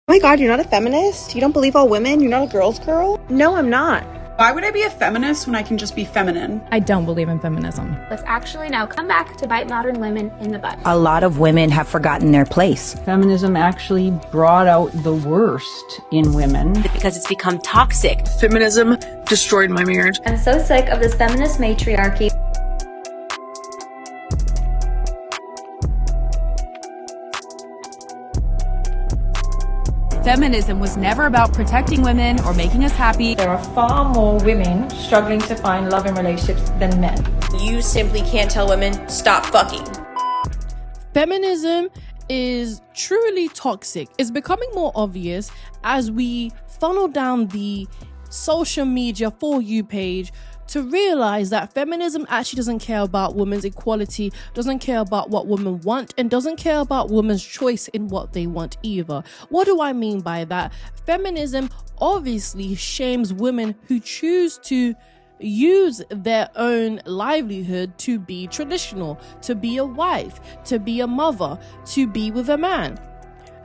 Oh my god, you're not a feminist? You don't believe all women? You're not a girl's girl? No, I'm not. Why would I be a feminist when I can just be feminine? I don't believe in feminism. Let's actually now come back to bite modern women in the butt. A lot of women have forgotten their place. Feminism actually brought out the worst in women. Because it's become toxic. Feminism destroyed my marriage. I'm so sick of this feminist matriarchy. Feminism was never about protecting women or making us happy. There are far more women struggling to find love in relationships than men. You simply can't tell women, stop fucking. Feminism is truly toxic. It's becoming more obvious as we funnel down the social media For You page to realize that feminism actually doesn't care about women's equality, doesn't care about what women want, and doesn't care about women's choice in what they want either. What do I mean by that? Feminism obviously shames women who choose to use their own livelihood to be traditional, to be a wife, to be a mother, to be with a man.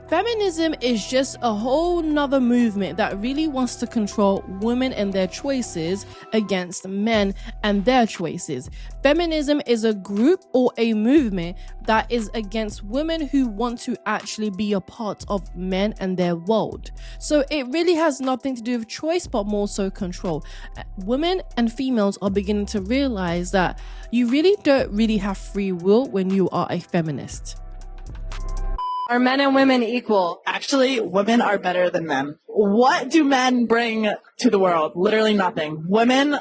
Feminism is just a whole nother movement that really wants to control women and their choices against men and their choices. Feminism is a group or a movement that is against women who want to actually be a part of men and their world. So it really has nothing to do with choice, but more so control. Women and females are beginning to realize that you really don't really have free will when you are a feminist. Are men and women equal? Actually, women are better than men. What do men bring to the world? Literally nothing. Women,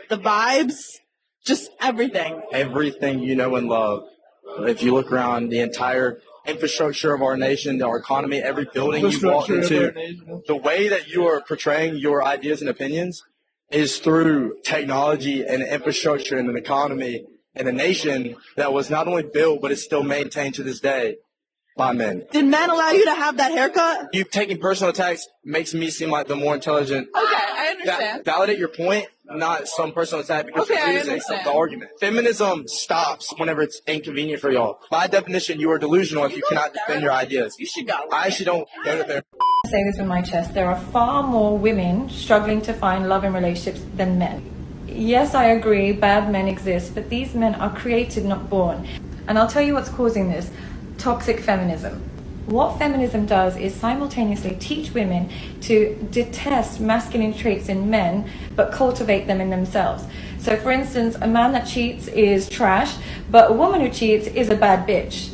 the vibes, just everything. Everything you know and love. If you look around the entire infrastructure of our nation, our economy, every building you walk into, the way that you are portraying your ideas and opinions is through technology and infrastructure and an economy and a nation that was not only built, but is still maintained to this day by men. Did men allow you to have that haircut? You taking personal attacks makes me seem like the more intelligent. Okay, I understand. Validate your point, not some personal attack because you're losing the argument. Feminism stops whenever it's inconvenient for y'all. By definition, you are delusional if you cannot defend your ideas. You should go. I actually don't go to therapy. I say this with my chest. There are far more women struggling to find love in relationships than men. Yes, I agree, bad men exist, but these men are created, not born. And I'll tell you what's causing this. Toxic feminism. What feminism does is simultaneously teach women to detest masculine traits in men, but cultivate them in themselves. So for instance, a man that cheats is trash, but a woman who cheats is a bad bitch.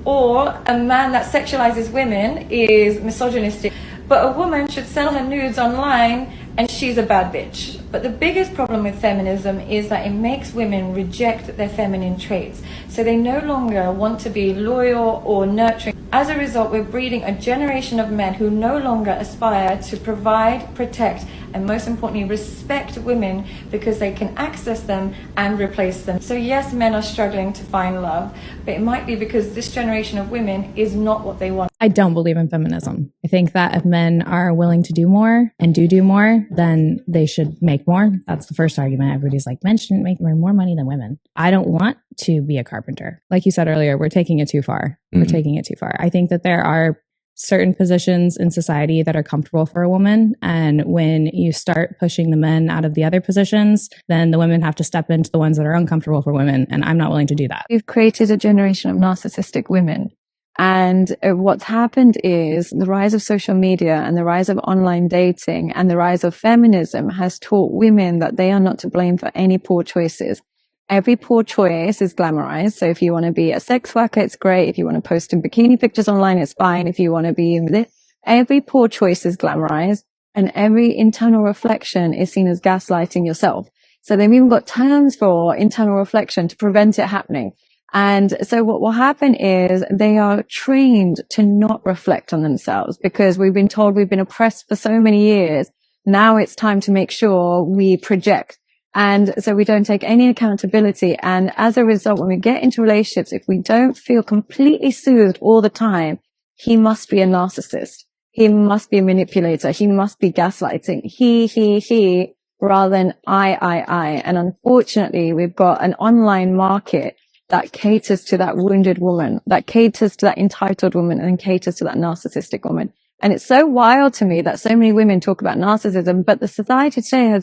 Or a man that sexualizes women is misogynistic, but a woman should sell her nudes online and she's a bad bitch. But the biggest problem with feminism is that it makes women reject their feminine traits. So they no longer want to be loyal or nurturing. As a result, we're breeding a generation of men who no longer aspire to provide, protect, and most importantly, respect women because they can access them and replace them. So yes, men are struggling to find love, but it might be because this generation of women is not what they want. I don't believe in feminism. I think that if men are willing to do more and do more, then they should make more. That's the first argument. Everybody's like, men shouldn't make more money than women. I don't want to be a carpenter. Like you said earlier, we're taking it too far. We're taking it too far. I think that there are certain positions in society that are comfortable for a woman. And when you start pushing the men out of the other positions, then the women have to step into the ones that are uncomfortable for women. And I'm not willing to do that. We've created a generation of narcissistic women. And what's happened is the rise of social media and the rise of online dating and the rise of feminism has taught women that they are not to blame for any poor choices. Every poor choice is glamorized. So if you want to be a sex worker, it's great. If you want to post in bikini pictures online, it's fine. If you want to be in this, every poor choice is glamorized and every internal reflection is seen as gaslighting yourself. So they've even got terms for internal reflection to prevent it happening. And so what will happen is they are trained to not reflect on themselves because we've been told we've been oppressed for so many years. Now it's time to make sure we project. And so we don't take any accountability. And as a result, when we get into relationships, if we don't feel completely soothed all the time, he must be a narcissist. He must be a manipulator. He must be gaslighting. He, rather than I. And unfortunately, we've got an online market that caters to that wounded woman, that caters to that entitled woman, and caters to that narcissistic woman. And it's so wild to me that so many women talk about narcissism, but the society today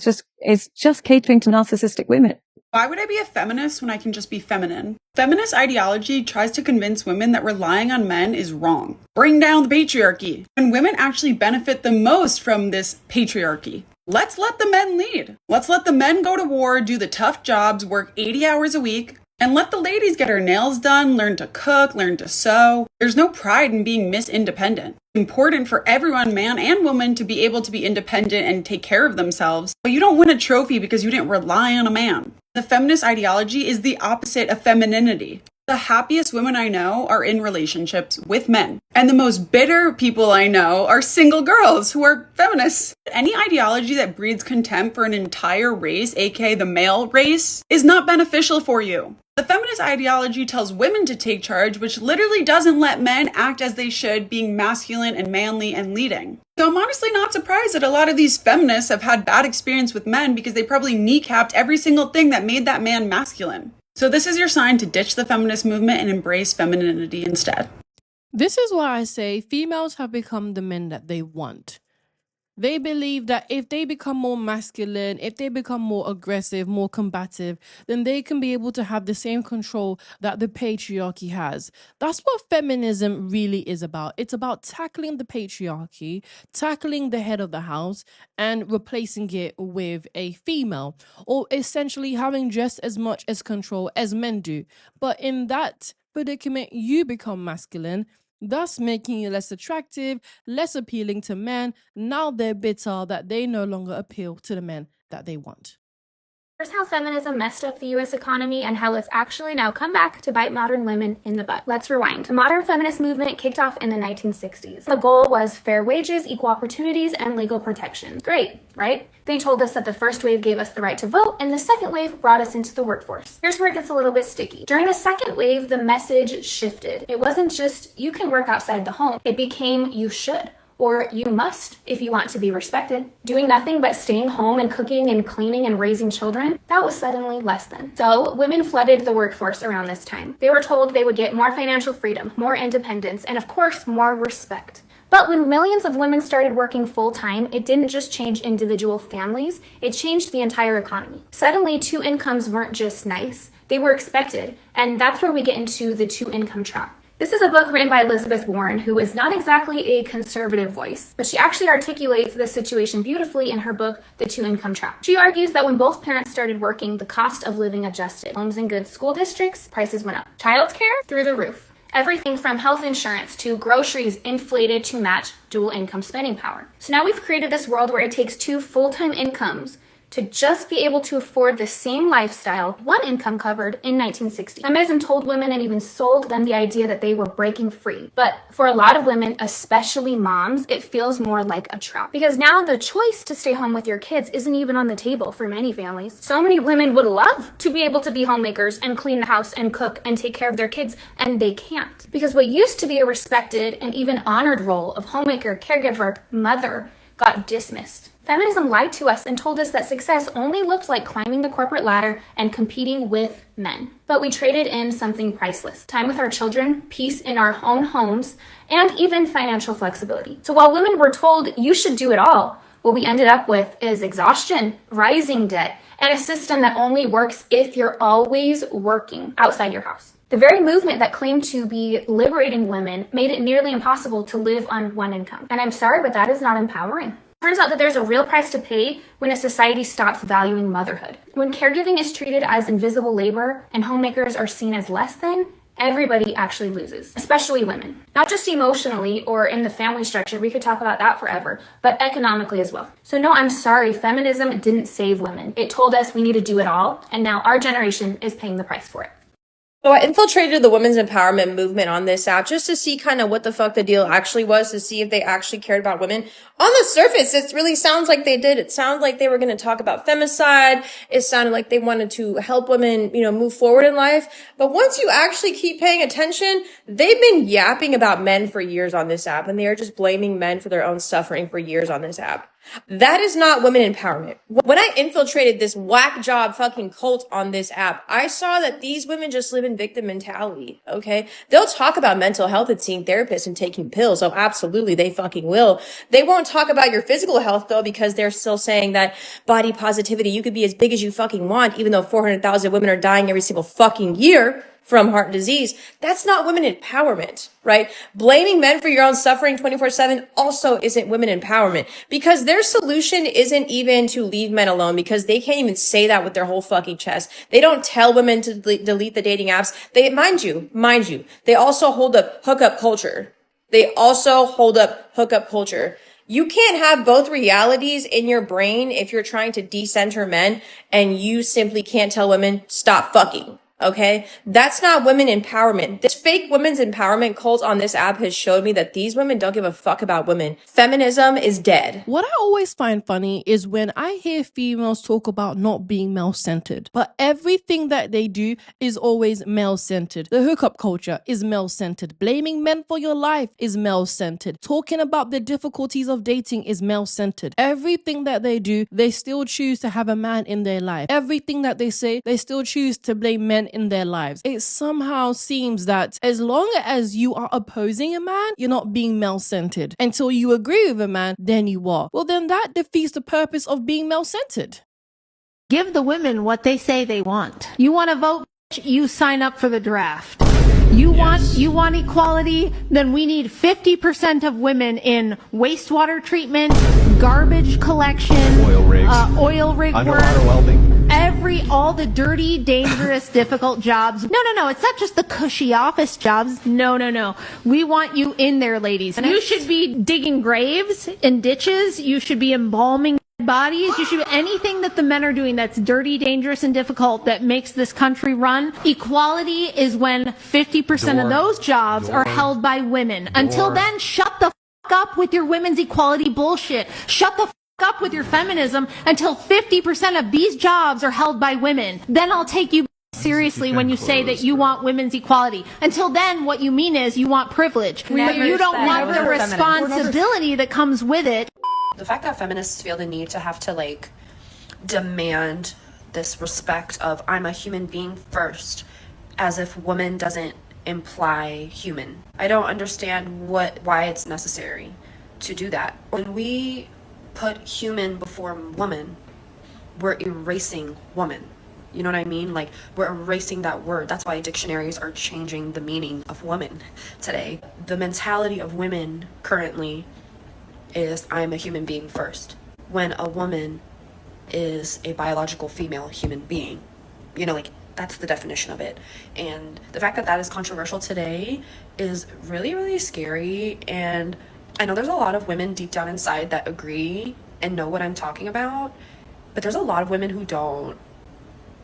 is just catering to narcissistic women. Why would I be a feminist when I can just be feminine? Feminist ideology tries to convince women that relying on men is wrong. Bring down the patriarchy. And women actually benefit the most from this patriarchy. Let's let the men lead. Let's let the men go to war, do the tough jobs, work 80 hours a week, and let the ladies get her nails done, learn to cook, learn to sew. There's no pride in being Miss Independent. It's important for everyone, man and woman, to be able to be independent and take care of themselves. But you don't win a trophy because you didn't rely on a man. The feminist ideology is the opposite of femininity. The happiest women I know are in relationships with men. And the most bitter people I know are single girls who are feminists. Any ideology that breeds contempt for an entire race, aka the male race, is not beneficial for you. The feminist ideology tells women to take charge, which literally doesn't let men act as they should, being masculine and manly and leading. So I'm honestly not surprised that a lot of these feminists have had bad experience with men because they probably kneecapped every single thing that made that man masculine. So this is your sign to ditch the feminist movement and embrace femininity instead. This is why I say females have become the men that they want. They believe that if they become more masculine, if they become more aggressive, more combative, then they can be able to have the same control that the patriarchy has. That's what feminism really is about. It's about tackling the patriarchy, tackling the head of the house, and replacing it with a female, or essentially having just as much as control as men do. But in that predicament, you become masculine, thus making you less attractive, less appealing to men. Now they're bitter that they no longer appeal to the men that they want. Here's how feminism messed up the U.S. economy and how it's actually now come back to bite modern women in the butt. Let's rewind. The modern feminist movement kicked off in the 1960s. The goal was fair wages, equal opportunities, and legal protection. Great, right? They told us that the first wave gave us the right to vote, and the second wave brought us into the workforce. Here's where it gets a little bit sticky. During the second wave, the message shifted. It wasn't just, you can work outside the home. It became, you should. Or you must if you want to be respected. Doing nothing but staying home and cooking and cleaning and raising children, that was suddenly less than. So women flooded the workforce around this time. They were told they would get more financial freedom, more independence, and of course, more respect. But when millions of women started working full-time, it didn't just change individual families, it changed the entire economy. Suddenly, two incomes weren't just nice, they were expected, and that's where we get into the two-income trap. This is a book written by Elizabeth Warren, who is not exactly a conservative voice, but she actually articulates this situation beautifully in her book, The Two-Income Trap. She argues that when both parents started working, the cost of living adjusted. Homes in good school districts, prices went up. Childcare, through the roof. Everything from health insurance to groceries inflated to match dual income spending power. So now we've created this world where it takes two full-time incomes to just be able to afford the same lifestyle one income covered in 1960. Feminism told women and even sold them the idea that they were breaking free. But for a lot of women, especially moms, it feels more like a trap. Because now the choice to stay home with your kids isn't even on the table for many families. So many women would love to be able to be homemakers and clean the house and cook and take care of their kids, and they can't. Because what used to be a respected and even honored role of homemaker, caregiver, mother got dismissed. Feminism lied to us and told us that success only looked like climbing the corporate ladder and competing with men. But we traded in something priceless: time with our children, peace in our own homes, and even financial flexibility. So while women were told you should do it all, what we ended up with is exhaustion, rising debt, and a system that only works if you're always working outside your house. The very movement that claimed to be liberating women made it nearly impossible to live on one income. And I'm sorry, but that is not empowering. Turns out that there's a real price to pay when a society stops valuing motherhood. When caregiving is treated as invisible labor and homemakers are seen as less than, everybody actually loses, especially women. Not just emotionally or in the family structure, we could talk about that forever, but economically as well. So no, I'm sorry, feminism didn't save women. It told us we need to do it all, and now our generation is paying the price for it. So I infiltrated the women's empowerment movement on this app just to see kind of what the fuck the deal actually was, to see if they actually cared about women. On the surface, it really sounds like they did. It sounded like they were going to talk about femicide. It sounded like they wanted to help women, move forward in life. But once you actually keep paying attention, they've been yapping about men for years on this app, and they are just blaming men for their own suffering for years on this app. That is not women empowerment. When I infiltrated this whack job fucking cult on this app, I saw that these women just live in victim mentality, okay? They'll talk about mental health and seeing therapists and taking pills. Oh, absolutely, they fucking will. They won't talk about your physical health, though, because they're still saying that body positivity, you could be as big as you fucking want, even though 400,000 women are dying every single fucking year from heart disease. That's not women empowerment, right? Blaming men for your own suffering 24/7 also isn't women empowerment, because their solution isn't even to leave men alone, because they can't even say that with their whole fucking chest. They don't tell women to delete the dating apps. They, mind you, they also hold up hookup culture. You can't have both realities in your brain if you're trying to decenter men and you simply can't tell women, stop fucking. Okay? That's not women empowerment. This fake women's empowerment cult on this app has showed me that these women don't give a fuck about women. Feminism is dead. What I always find funny is when I hear females talk about not being male-centered, but everything that they do is always male-centered. The hookup culture is male-centered. Blaming men for your life is male-centered. Talking about the difficulties of dating is male-centered. Everything that they do, they still choose to have a man in their life. Everything that they say, they still choose to blame men in their lives. It somehow seems that as long as you are opposing a man, you're not being male-centered. Until you agree with a man, then you are. Well, then that defeats the purpose of being male-centered. Give the women what they say they want. You want to vote, you sign up for the draft. You want equality, then we need 50% of women in wastewater treatment, garbage collection, oil rig work, all the dirty, dangerous, difficult jobs. No, it's not just the cushy office jobs. No. We want you in there, ladies. And you should be digging graves and ditches. You should be embalming bodies. You should be anything that the men are doing that's dirty, dangerous, and difficult that makes this country run. Equality is when 50% of those jobs are held by women. Until then, shut the fuck up with your women's equality bullshit. Shut the fuck up with your feminism until 50% of these jobs are held by women. Then I'll take you seriously when you say that you want women's equality. Until then, what you mean is you want privilege. But you don't want the responsibility that comes with it. The fact that feminists feel the need to have to demand this respect of I'm a human being first, as if woman doesn't imply human. I don't understand why it's necessary to do that. When we put human before woman, we're erasing woman. You know what I mean? We're erasing that word. That's why dictionaries are changing the meaning of woman today. The mentality of women currently is I'm a human being first, when a woman is a biological female human being. That's the definition of it. And the fact that that is controversial today is really, really scary. And I know there's a lot of women deep down inside that agree and know what I'm talking about, but there's a lot of women who don't.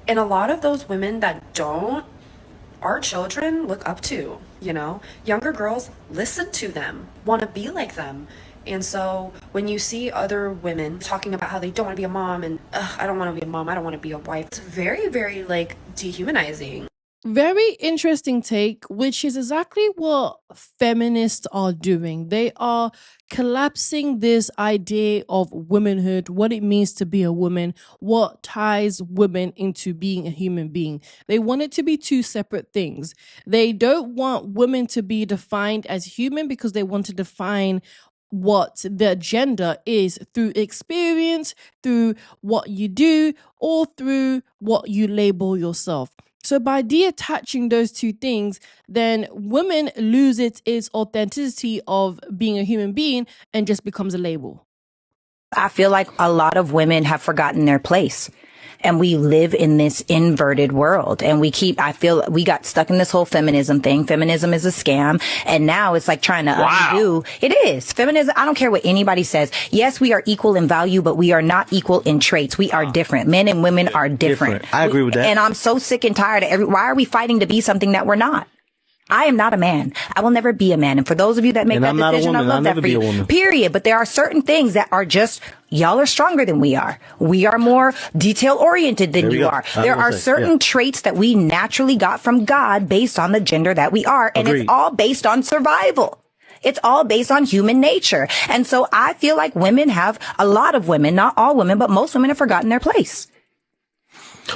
And a lot of those women that don't, our children look up to, Younger girls listen to them, want to be like them. And so when you see other women talking about how they don't want to be a mom and I don't want to be a mom, I don't want to be a wife, it's very, very dehumanizing. Very interesting take, which is exactly what feminists are doing. They are collapsing this idea of womanhood, what it means to be a woman, what ties women into being a human being. They want it to be two separate things. They don't want women to be defined as human because they want to define what the gender is through experience, through what you do, or through what you label yourself. So by detaching those two things, then women lose its authenticity of being a human being and just becomes a label. I feel like a lot of women have forgotten their place. And we live in this inverted world, and I feel we got stuck in this whole feminism thing. Feminism is a scam. And now it's trying to undo. It is feminism. I don't care what anybody says. Yes, we are equal in value, but we are not equal in traits. We are different. Men and women are different. I agree with that. And I'm so sick and tired of why are we fighting to be something that we're not? I am not a man. I will never be a man. And for those of you that make that decision, I love that for you. Period. But there are certain things that are just, y'all are stronger than we are. We are more detail oriented than you are. There are certain traits that we naturally got from God based on the gender that we are. And it's all based on survival. It's all based on human nature. And so I feel like a lot of women, not all women, but most women have forgotten their place.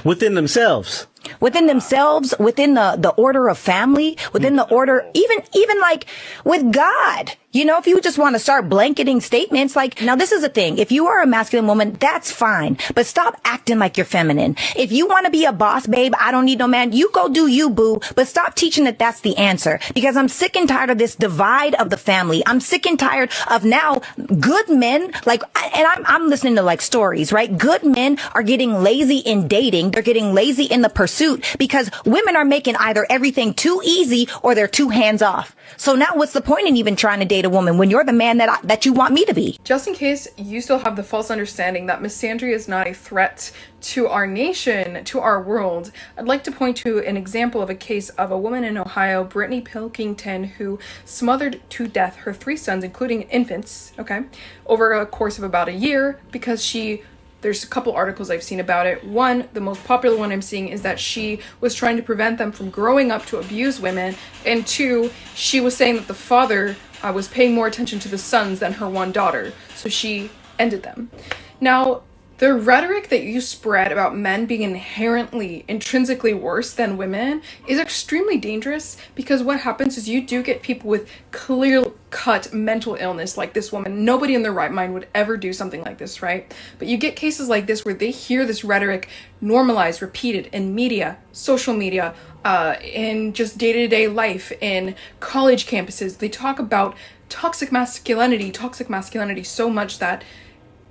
Within themselves, within the order of family, within the order, even like with God. You know, if you just want to start blanketing statements, like, now this is the thing. If you are a masculine woman, that's fine. But stop acting like you're feminine. If you want to be a boss, babe, I don't need no man. You go do you, boo. But stop teaching that that's the answer. Because I'm sick and tired of this divide of the family. I'm sick and tired of now good men, like, and I'm listening to like stories, right? Good men are getting lazy in dating. They're getting lazy in the pursuit because women are making either everything too easy or they're too hands off. So now what's the point in even trying to date a woman when you're the man that you want me to be? Just in case you still have the false understanding that misandry is not a threat to our nation, to our world, I'd like to point to an example of a case of a woman in Ohio, Brittany Pilkington, who smothered to death her 3 sons, including infants, over a course of about a year because there's a couple articles I've seen about it. One, the most popular one I'm seeing, is that she was trying to prevent them from growing up to abuse women. And 2, she was saying that the father was paying more attention to the sons than her one daughter. So she ended them. Now, the rhetoric that you spread about men being intrinsically worse than women is extremely dangerous, because what happens is you do get people with clear-cut mental illness like this woman. Nobody in their right mind would ever do something like this, right? But you get cases like this where they hear this rhetoric normalized, repeated in media, social media, in just day-to-day life, in college campuses. They talk about toxic masculinity so much that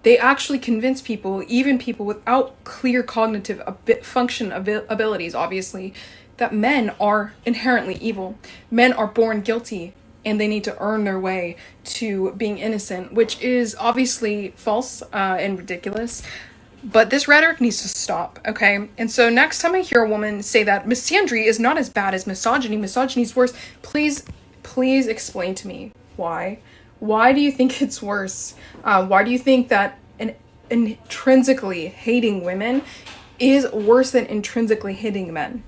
they actually convince people, even people without clear cognitive function abilities, obviously, that men are inherently evil. Men are born guilty, and they need to earn their way to being innocent, which is obviously false and ridiculous. But this rhetoric needs to stop, okay? And so next time I hear a woman say that misandry is not as bad as misogyny is worse, please explain to me why. Why do you think it's worse? Why do you think that intrinsically hating women is worse than intrinsically hating men?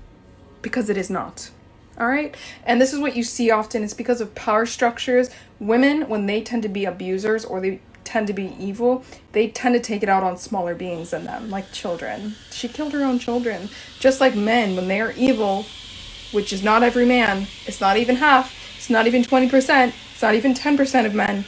Because it is not. All right? And this is what you see often. It's because of power structures. Women, when they tend to be abusers or they tend to be evil, they tend to take it out on smaller beings than them, like children. She killed her own children. Just like men, when they are evil, which is not every man, it's not even half, it's not even 20%, it's not even 10% of men.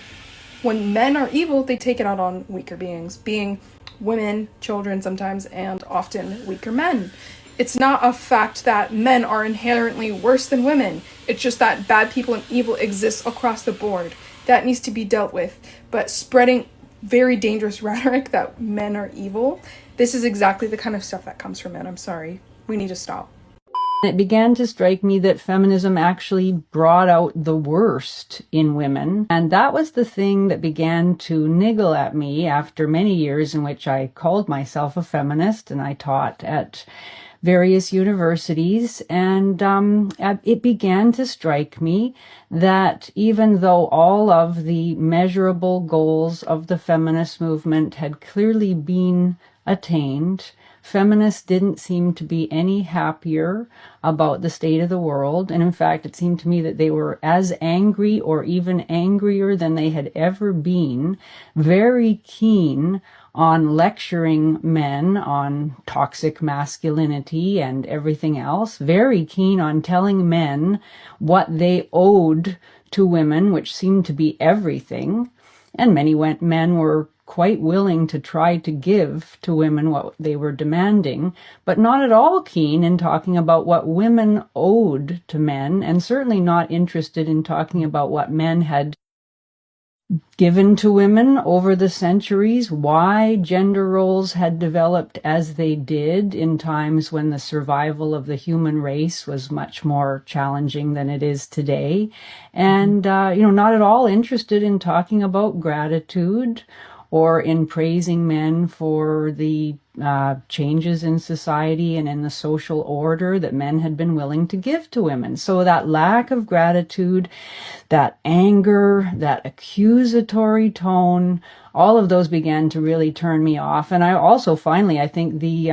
When men are evil, they take it out on weaker beings, being women, children sometimes, and often weaker men. It's not a fact that men are inherently worse than women. It's just that bad people and evil exists across the board. That needs to be dealt with. But spreading very dangerous rhetoric that men are evil, this is exactly the kind of stuff that comes from men. I'm sorry. We need to stop. It began to strike me that feminism actually brought out the worst in women. And that was the thing that began to niggle at me after many years in which I called myself a feminist and I taught at various universities. And it began to strike me that even though all of the measurable goals of the feminist movement had clearly been attained, feminists didn't seem to be any happier about the state of the world. And in fact, it seemed to me that they were as angry or even angrier than they had ever been, very keen on lecturing men on toxic masculinity and everything else, very keen on telling men what they owed to women, which seemed to be everything. And many men were quite willing to try to give to women what they were demanding, but not at all keen in talking about what women owed to men, and certainly not interested in talking about what men had given to women over the centuries, why gender roles had developed as they did in times when the survival of the human race was much more challenging than it is today, and not at all interested in talking about gratitude or in praising men for the changes in society and in the social order that men had been willing to give to women. So that lack of gratitude, that anger, that accusatory tone, all of those began to really turn me off. And I also finally, I think the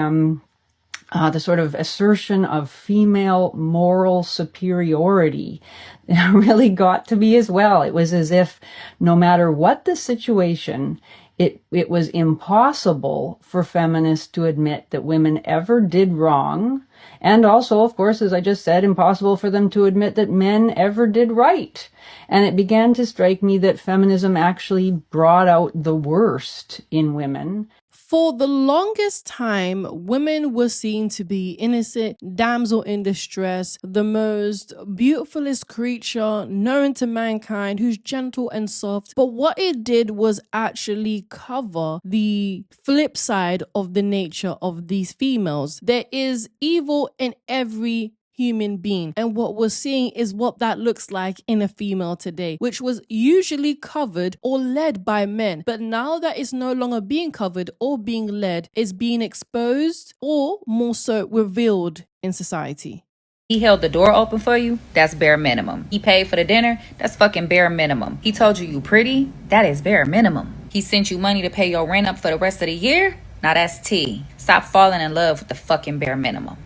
the sort of assertion of female moral superiority really got to me as well. It was as if no matter what the situation, it was impossible for feminists to admit that women ever did wrong. And also, of course, as I just said, impossible for them to admit that men ever did right. And it began to strike me that feminism actually brought out the worst in women. For the longest time, women were seen to be innocent, damsel in distress, the most beautifulest creature known to mankind, who's gentle and soft. But what it did was actually cover the flip side of the nature of these females. There is evil in every human being. And what we're seeing is what that looks like in a female today, which was usually covered or led by men. But now that it's no longer being covered or being led, it's being exposed or more so revealed in society. He held the door open for you, that's bare minimum. He paid for the dinner, that's fucking bare minimum. He told you pretty, that is bare minimum. He sent you money to pay your rent up for the rest of the year, now that's T. Stop falling in love with the fucking bare minimum.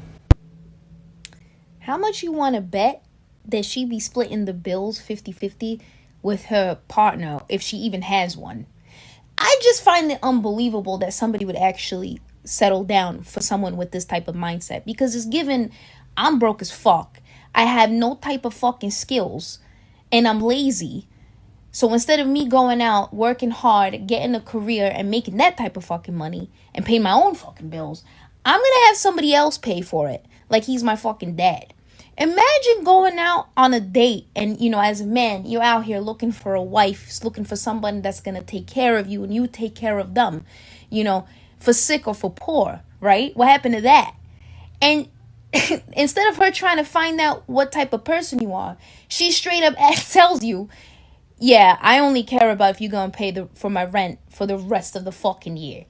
How much you want to bet that she be splitting the bills 50-50 with her partner if she even has one? I just find it unbelievable that somebody would actually settle down for someone with this type of mindset, because it's given I'm broke as fuck. I have no type of fucking skills and I'm lazy. So instead of me going out, working hard, getting a career and making that type of fucking money and paying my own fucking bills, I'm going to have somebody else pay for it. Like he's my fucking dad. Imagine going out on a date and, as a man, you're out here looking for a wife, looking for someone that's going to take care of you and you take care of them, for sick or for poor, right? What happened to that? And instead of her trying to find out what type of person you are, she straight up tells you, yeah, I only care about if you're going to pay for my rent for the rest of the fucking year.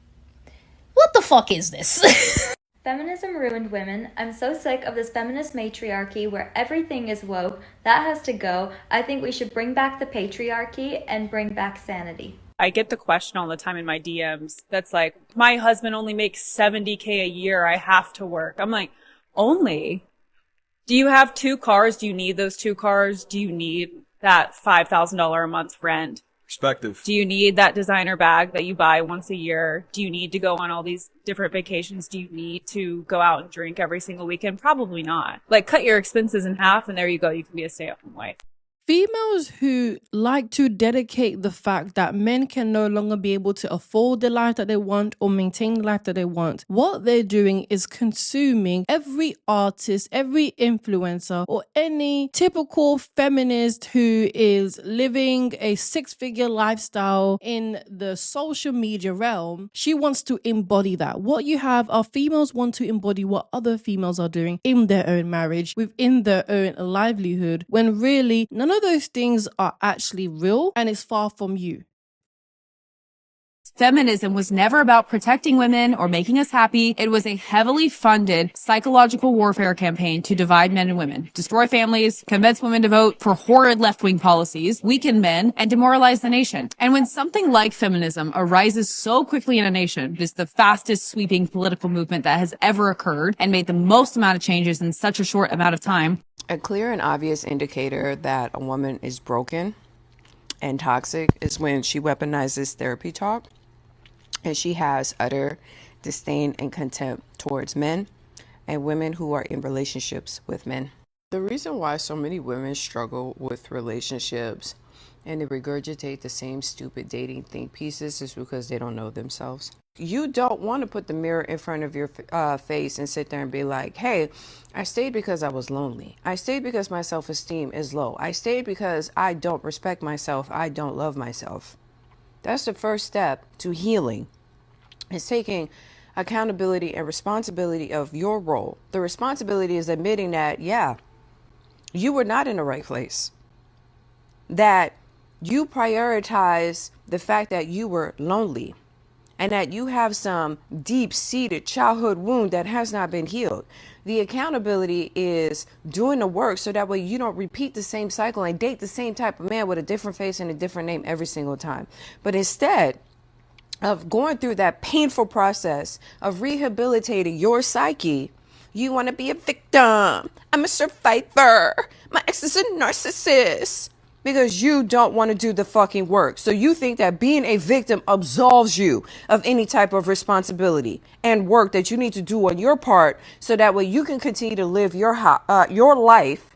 What the fuck is this? Feminism ruined women. I'm so sick of this feminist matriarchy where everything is woke. That has to go. I think we should bring back the patriarchy and bring back sanity. I get the question all the time in my DMs that's like, my husband only makes $70K a year. I have to work. I'm like, only? Do you have 2 cars? Do you need those 2 cars? Do you need that $5,000 a month rent? Perspective. Do you need that designer bag that you buy once a year? Do you need to go on all these different vacations? Do you need to go out and drink every single weekend? Probably not. Like, cut your expenses in half and there you go. You can be a stay-at-home wife. Females who like to dedicate the fact that men can no longer be able to afford the life that they want or maintain the life that they want, what they're doing is consuming every artist, every influencer, or any typical feminist who is living a 6-figure lifestyle in the social media realm. She wants to embody that. What you have are females want to embody what other females are doing in their own marriage, within their own livelihood, when really none of those things are actually real and it's far from you. Feminism was never about protecting women or making us happy. It was a heavily funded psychological warfare campaign to divide men and women, destroy families, convince women to vote for horrid left-wing policies, weaken men, and demoralize the nation. And when something like feminism arises so quickly in a nation, it is the fastest sweeping political movement that has ever occurred and made the most amount of changes in such a short amount of time. A clear and obvious indicator that a woman is broken and toxic is when she weaponizes therapy talk and she has utter disdain and contempt towards men and women who are in relationships with men. The reason why so many women struggle with relationships and they regurgitate the same stupid dating think pieces is because they don't know themselves. You don't want to put the mirror in front of your face and sit there and be like, hey, I stayed because I was lonely. I stayed because my self-esteem is low. I stayed because I don't respect myself. I don't love myself. That's the first step to healing. It's taking accountability and responsibility of your role. The responsibility is admitting that, yeah, you were not in the right place. That you prioritize the fact that you were lonely. And that you have some deep-seated childhood wound that has not been healed. The accountability is doing the work so that way you don't repeat the same cycle and date the same type of man with a different face and a different name every single time. But instead of going through that painful process of rehabilitating your psyche You want to be a victim. I'm a survivor. My ex is a narcissist. Because you don't want to do the fucking work. So you think that being a victim absolves you of any type of responsibility and work that you need to do on your part, so that way you can continue to live your life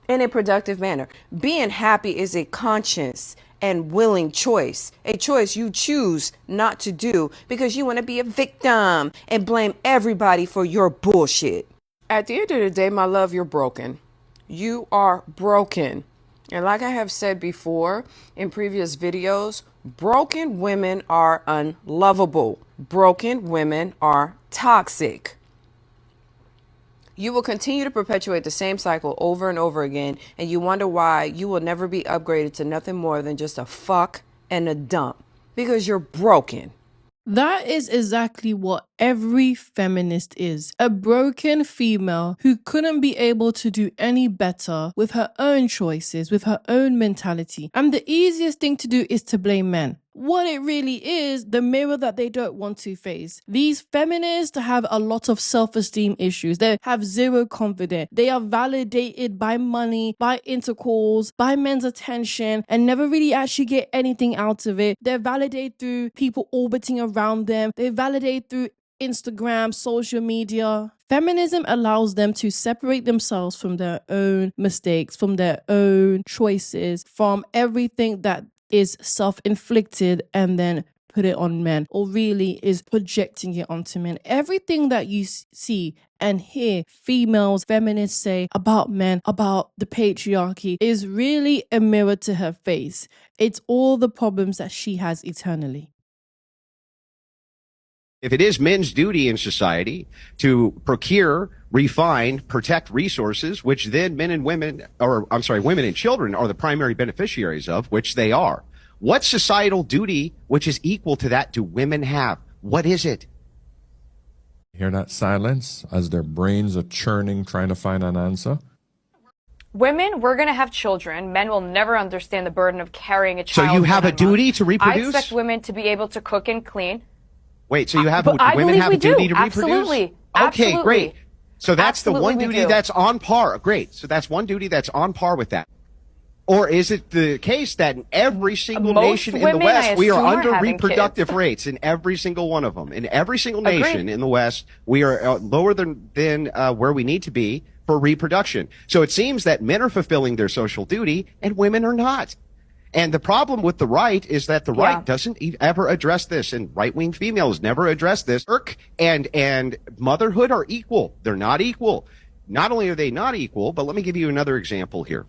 in a productive manner. Being happy is a conscious and willing choice, a choice you choose not to do because you want to be a victim and blame everybody for your bullshit. At the end of the day, my love, you're broken. You are broken. And like I have said before in previous videos, broken women are unlovable. Broken women are toxic. You will continue to perpetuate the same cycle over and over again, and you wonder why you will never be upgraded to nothing more than just a fuck and a dump. Because you're broken. That is exactly what every feminist is. A broken female who couldn't be able to do any better with her own choices, with her own mentality. And the easiest thing to do is to blame men. What it really is, the mirror that they don't want to face. These feminists have a lot of self-esteem issues. They have zero confidence. They are validated by money, by intercourse, by men's attention, and never really actually get anything out of it. They're validated through people orbiting around them. They're validated through Instagram, social media. Feminism allows them to separate themselves from their own mistakes, from their own choices, from everything that is self-inflicted and then put it on men, or really is projecting it onto men. Everything that you see and hear females, feminists say about men, about the patriarchy, is really a mirror to her face. It's all the problems that she has eternally. If it is men's duty in society to procure, refine, protect resources, which then women and children are the primary beneficiaries of, which they are. What societal duty, which is equal to that, do women have? What is it? Hear that silence as their brains are churning, trying to find an answer? Women, we're going to have children. Men will never understand the burden of carrying a child. So you have a duty to reproduce? I expect women to be able to cook and clean. Wait, so you have women have a duty to reproduce? Absolutely. Okay, Absolutely. great. So that's Absolutely, the one we duty do. that's on par. Great. So that's one duty that's on par with that. Or is it the case that in every single nation in the women, West, we are assume, under having reproductive kids. rates in every single one of them? In every single Agreed. nation in the West, we are lower than where we need to be for reproduction. So it seems that men are fulfilling their social duty and women are not. And the problem with the right is that the right doesn't ever address this, and right-wing females never address this. Work and motherhood are equal. They're not equal. Not only are they not equal, but let me give you another example here.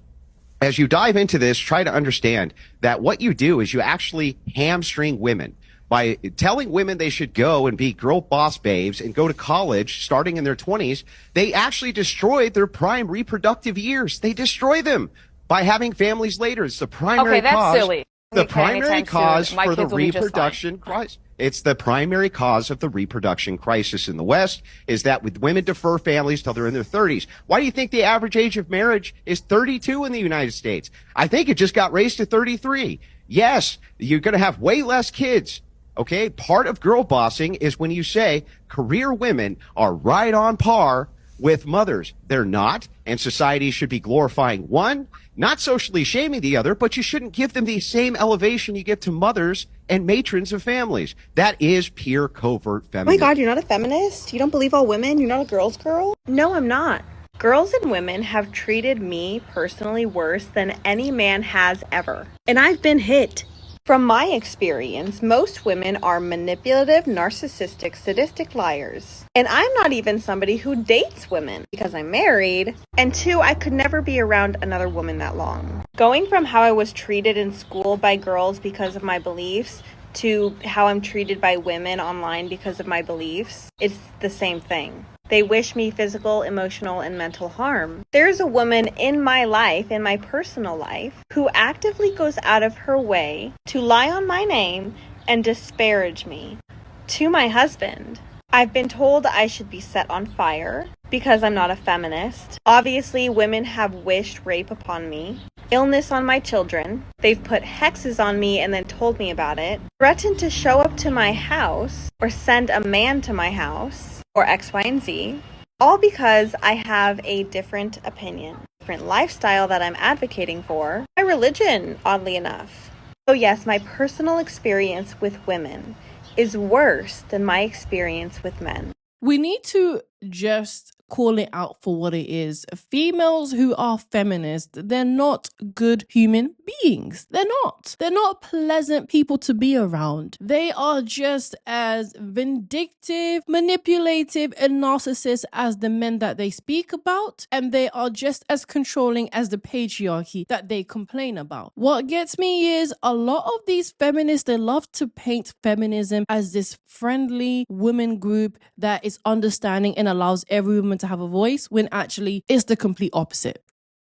As you dive into this, try to understand that what you do is you actually hamstring women by telling women they should go and be girl boss babes and go to college starting in their 20s. They actually destroy their prime reproductive years. They destroy them by having families later. It's the primary Okay, that's cause. silly. The primary cause My for the kids will be just reproduction crisis. It's the primary cause of the reproduction crisis in the West is that with women defer families till they're in their 30s. Why do you think the average age of marriage is 32 in the United States? I think it just got raised to 33. Yes, you're going to have way less kids. Okay. Part of girl bossing is when you say career women are right on par with mothers. They're not, and society should be glorifying one, not socially shaming the other, but you shouldn't give them the same elevation you give to mothers and matrons of families. That is pure covert Oh feminism. my god, you're not a feminist? You don't believe all women? You're not a girl's girl? No, I'm not. Girls and women have treated me personally worse than any man has ever. And I've been hit. From my experience, most women are manipulative, narcissistic, sadistic liars. And I'm not even somebody who dates women because I'm married. And two, I could never be around another woman that long. Going from how I was treated in school by girls because of my beliefs to how I'm treated by women online because of my beliefs, it's the same thing. They wish me physical, emotional, and mental harm. There's a woman in my life, in my personal life, who actively goes out of her way to lie on my name and disparage me to my husband. I've been told I should be set on fire because I'm not a feminist. Obviously, women have wished rape upon me, illness on my children. They've put hexes on me and then told me about it, threatened to show up to my house or send a man to my house, or X, Y, and Z. All because I have a different opinion, different lifestyle that I'm advocating for, my religion, oddly enough. So yes, my personal experience with women is worse than my experience with men. We need to just call it out for what it is. Females who are feminists, they're not good human beings. They're not. They're not pleasant people to be around. They are just as vindictive, manipulative, and narcissist as the men that they speak about, and they are just as controlling as the patriarchy that they complain about. What gets me is a lot of these feminists, they love to paint feminism as this friendly women group that is understanding and allows every woman to have a voice, when actually it's the complete opposite.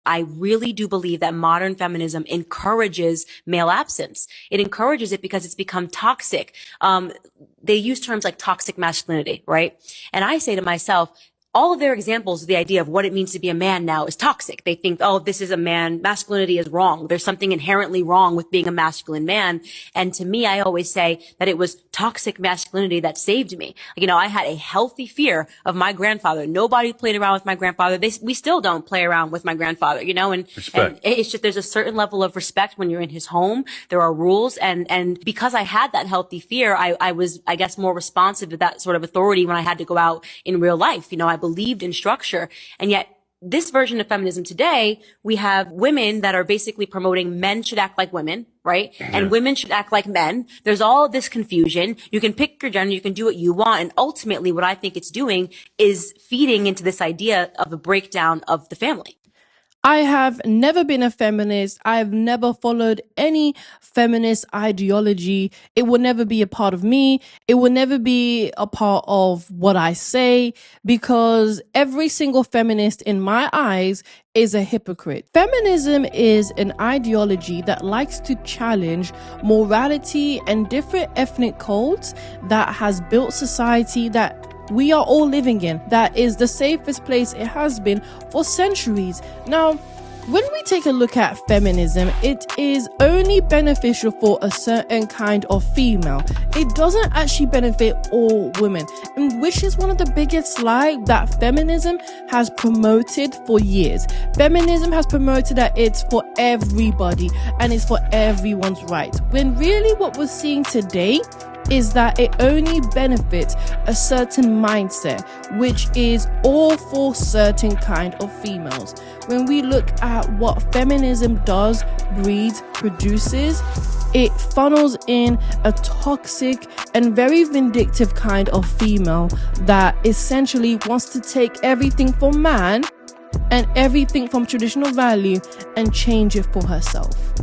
I really do believe that modern feminism encourages male absence. It encourages it because it's become toxic. They use terms like toxic masculinity, right? And I say to myself, all of their examples of the idea of what it means to be a man now is toxic. They think, oh, this is a man, masculinity is wrong. There's something inherently wrong with being a masculine man. And to me, I always say that it was toxic masculinity that saved me. You know, I had a healthy fear of my grandfather. Nobody played around with my grandfather. We still don't play around with my grandfather, you know, and it's just, there's a certain level of respect when you're in his home. There are rules. And because I had that healthy fear, I was, I guess, more responsive to that sort of authority when I had to go out in real life. You know, I believed in structure. And yet this version of feminism today, we have women that are basically promoting men should act like women, right? And women should act like men. There's all of this confusion. You can pick your gender, you can do what you want. And ultimately what I think it's doing is feeding into this idea of a breakdown of the family. I have never been a feminist. I've never followed any feminist ideology. It will never be a part of me. It will never be a part of what I say, because every single feminist in my eyes is a hypocrite. Feminism is an ideology that likes to challenge morality and different ethnic codes that has built society that we are all living in, that is the safest place it has been for centuries. Now, when we take a look at feminism, it is only beneficial for a certain kind of female. It doesn't actually benefit all women, and which is one of the biggest lies that feminism has promoted for years. Feminism has promoted that it's for everybody and it's for everyone's right, when really what we're seeing today is that it only benefits a certain mindset, which is all for certain kind of females. When we look at what feminism does, breeds, produces, it funnels in a toxic and very vindictive kind of female that essentially wants to take everything from man and everything from traditional value and change it for herself.